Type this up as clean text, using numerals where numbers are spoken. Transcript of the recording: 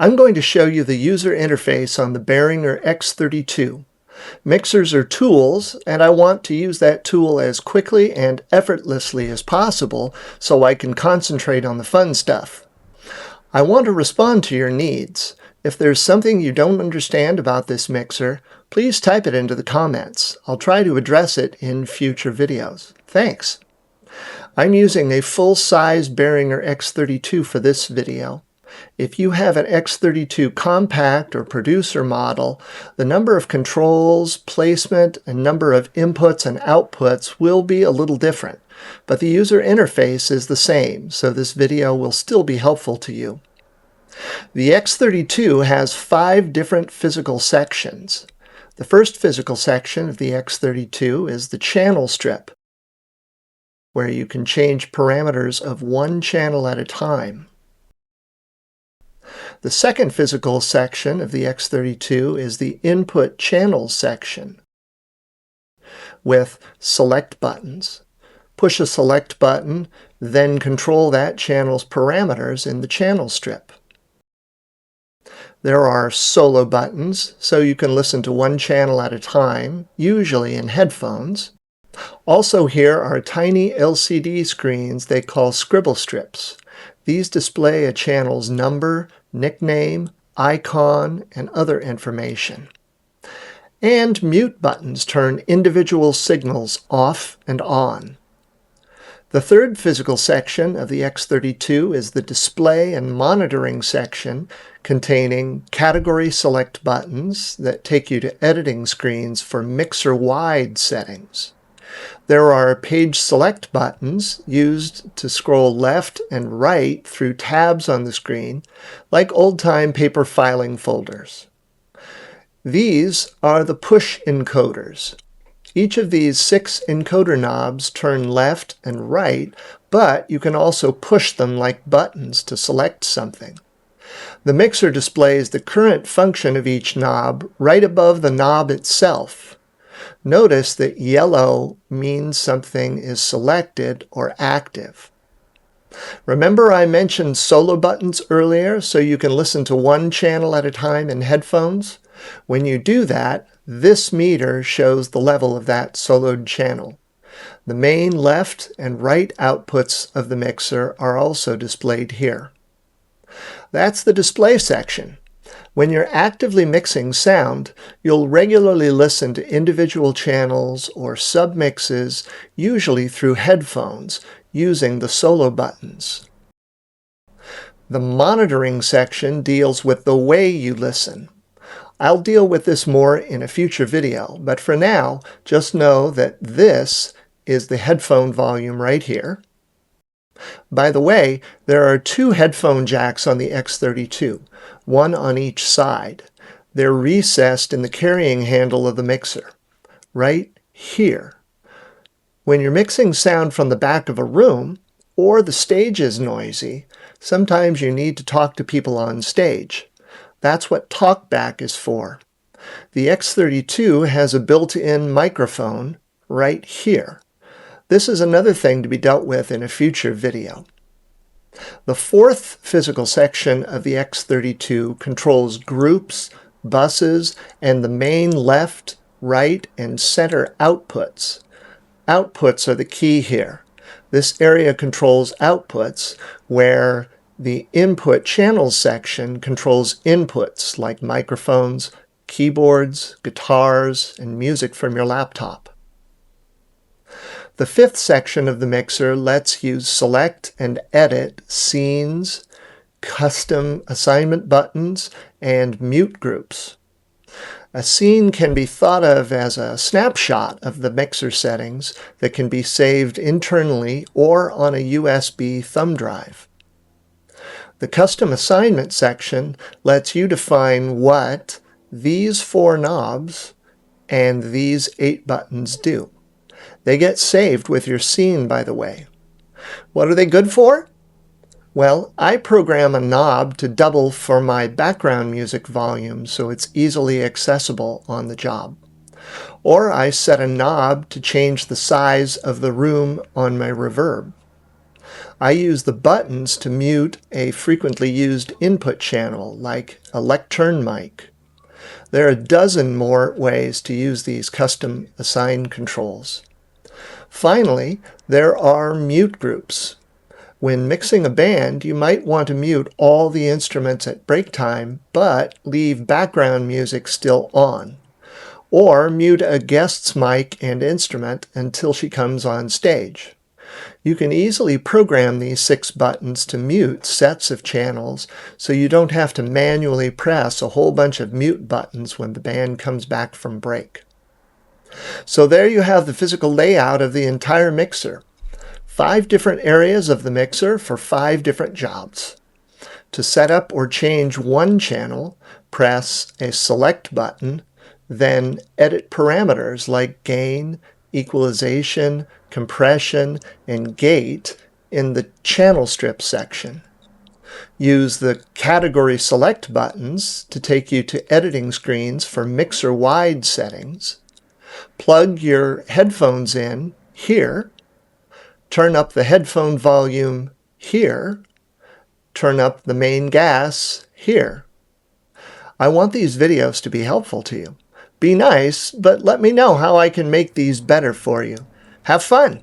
I'm going to show you the user interface on the Behringer X-32. Mixers are tools, and I want to use that tool as quickly and effortlessly as possible so I can concentrate on the fun stuff. I want to respond to your needs. If there's something you don't understand about this mixer, please type it into the comments. I'll try to address it in future videos. Thanks. I'm using a full-size Behringer X-32 for this video. If you have an X-32 compact or producer model, the number of controls, placement, and number of inputs and outputs will be a little different, but the user interface is the same, so this video will still be helpful to you. The X-32 has 5 different physical sections. The first physical section of the X-32 is the channel strip, where you can change parameters of one channel at a time. The second physical section of the X-32 is the input channel section with select buttons. Push a select button, then control that channel's parameters in the channel strip. There are solo buttons, so you can listen to one channel at a time, usually in headphones. Also here are tiny LCD screens they call scribble strips. These display a channel's number, nickname, icon, and other information. And mute buttons turn individual signals off and on. The third physical section of the X-32 is the display and monitoring section containing category select buttons that take you to editing screens for mixer-wide settings. There are page select buttons used to scroll left and right through tabs on the screen, like old-time paper filing folders. These are the push encoders. Each of these 6 encoder knobs turn left and right, but you can also push them like buttons to select something. The mixer displays the current function of each knob right above the knob itself. Notice that yellow means something is selected or active. Remember I mentioned solo buttons earlier so you can listen to one channel at a time in headphones? When you do that, this meter shows the level of that soloed channel. The main left and right outputs of the mixer are also displayed here. That's the display section. When you're actively mixing sound, you'll regularly listen to individual channels or submixes, usually through headphones, using the solo buttons. The monitoring section deals with the way you listen. I'll deal with this more in a future video, but for now, just know that this is the headphone volume right here. By the way, there are 2 headphone jacks on the X-32, one on each side. They're recessed in the carrying handle of the mixer, right here. When you're mixing sound from the back of a room, or the stage is noisy, sometimes you need to talk to people on stage. That's what TalkBack is for. The X-32 has a built-in microphone right here. This is another thing to be dealt with in a future video. The fourth physical section of the X-32 controls groups, buses, and the main left, right, and center outputs. Outputs are the key here. This area controls outputs, where the input channels section controls inputs like microphones, keyboards, guitars, and music from your laptop. The fifth section of the mixer lets you select and edit scenes, custom assignment buttons, and mute groups. A scene can be thought of as a snapshot of the mixer settings that can be saved internally or on a USB thumb drive. The custom assignment section lets you define what these 4 knobs and these 8 buttons do. They get saved with your scene, by the way. What are they good for? Well, I program a knob to double for my background music volume so it's easily accessible on the job. Or I set a knob to change the size of the room on my reverb. I use the buttons to mute a frequently used input channel, like a lectern mic. There are a dozen more ways to use these custom assign controls. Finally, there are mute groups. When mixing a band, you might want to mute all the instruments at break time, but leave background music still on. Or mute a guest's mic and instrument until she comes on stage. You can easily program these 6 buttons to mute sets of channels, so you don't have to manually press a whole bunch of mute buttons when the band comes back from break. So there you have the physical layout of the entire mixer. 5 different areas of the mixer for 5 different jobs. To set up or change one channel, press a select button, then edit parameters like gain, equalization, compression, and gate in the channel strip section. Use the category select buttons to take you to editing screens for mixer-wide settings. Plug your headphones in here. Turn up the headphone volume here. Turn up the main gas here. I want these videos to be helpful to you. Be nice, but let me know how I can make these better for you. Have fun!